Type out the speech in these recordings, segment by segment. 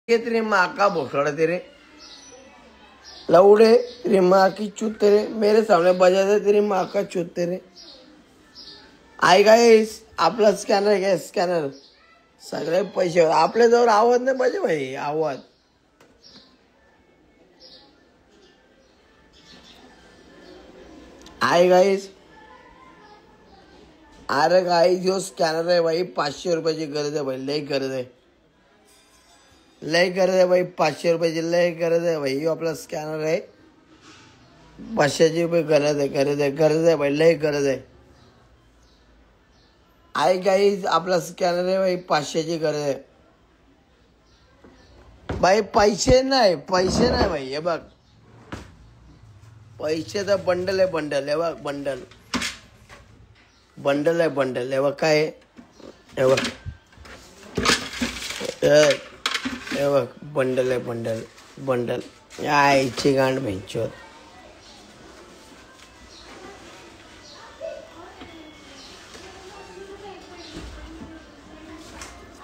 तेरे माँ का भोसड़ा तेरे लौड़े तेरी माँ की चूत तेरे मेरे सामने बजा दे तेरी माँ का चूत तेरे। आएगा इस आपला स्कॅनर घ्या स्कॅनर सगळे पैसे आपल्या जवळ आवाज नाही पाहिजे भाई आवाज आएगा इस अरे गाई जो स्कॅनर आहे भाई 500 रुपयाची गरज आहे भाई लई गरज आहे भाई 500 रुपयाची लई गरज आहे भाई आपला स्कॅनर आहे 500 रुपये गरज आहे भाई लई गरज आहे गाईज आपला स्कॅनर आहे भाई 500 ची गरज आहे भाई पैसे नाही भाई हे बघ पैसेचा बंडल आहे बंडल हे बघ बंडल आहे बंडल हे बघ काय हे बघ बंडल आहे बंडल यायची गांड भेंचोत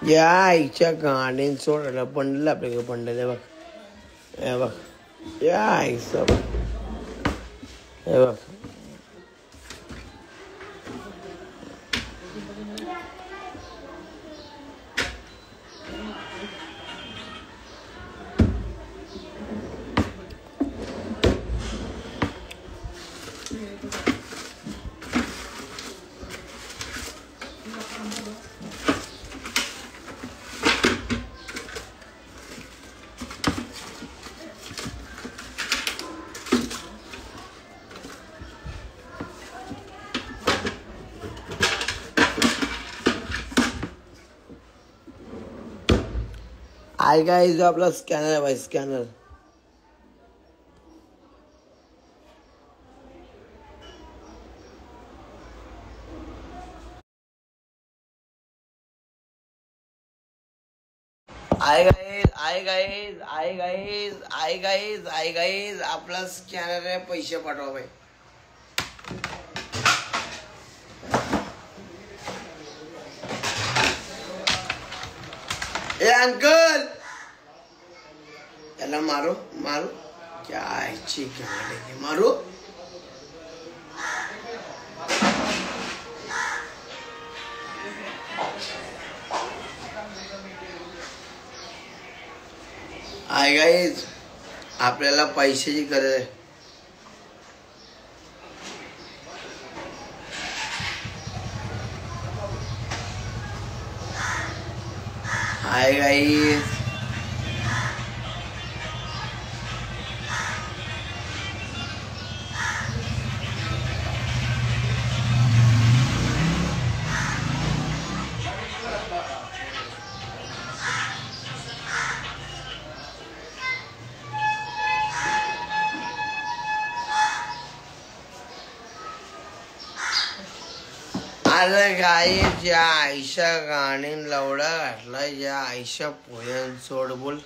या आईच्या गांडीन सोडला बंडल आपल्याकडे बंडल हे बघ या आईचं हे बघ आएगा जो आपला स्कॅनर आहे भाई स्कॅनर आएगा आपला स्कॅनर आहे पैसे पाठवा भाई ए अंकल याला मारो क्या मारो आएगा आपल्याला पैशाची गरज आहे आएगा अरे गाई ज्या आयशा गाणीन लवडा घातला ज्या आयशा पोयन सोड बोल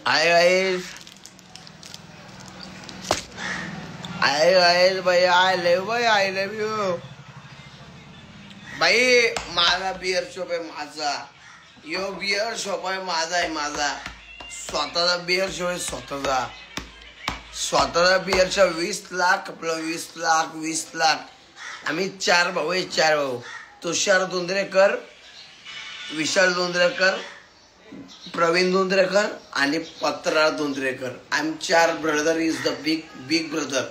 आए भाई आय लव यू भाई माझा बिअर शॉप आहे माझा यो बिअर शॉप आहे माझा स्वतःचा बिअर शॉप आहे स्वतःचा बिअर शॉप 20 लाख आपलं 20 लाख आम्ही 4 भाऊ आहे 4 भाऊ तुषार धुंद्रेकर विशाल धुंद्रेकर प्रवीण धुंद्रेकर आणि Patra Dhundrekar I am 4 brother is the big brother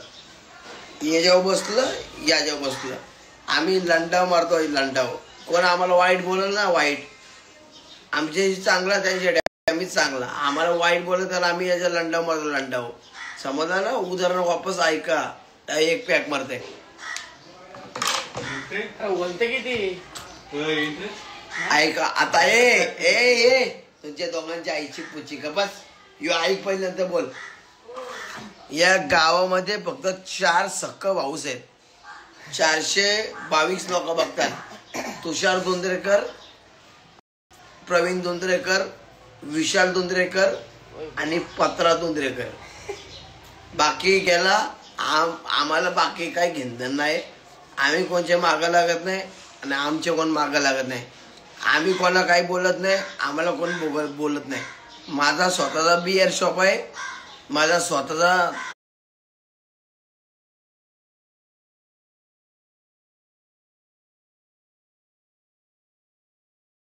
याच्यावर बसलं आम्ही लंडाव मारतो लंडाव कोण आम्हाला वाईट बोलल ना वाईट आमचे चांगला त्यांच्या आम्ही चांगला आम्हाला वाईट बोलत त्याला आम्ही याच्या लंडाव मारतो लंडाव समजला ना उदाहरण वापस ऐका एक पॅक मारते बोलते किती ऐका आता ए तुमच्या दोघांच्या आईची पुची का बस यो ऐक पहिल्यांदा बोल या गावामध्ये फक्त 4 सक्क भाऊस आहेत 422 लोक बघतात तुषार धुंद्रेकर प्रवीण धुंद्रेकर विशाल धुंद्रेकर आणि पत्रा धुंद्रेकर बाकी गेला आम्हाला बाकी काही घेणं नाही. आम्ही कोणच्या मागं लागत नाही आणि आमचे कोण मागं लागत नाही. आम्ही कोणा काही बोलत नाही, आम्हाला कोण बोलत नाही. माझा स्वतःचा बिअर शॉप आहे, माझा स्वतःचा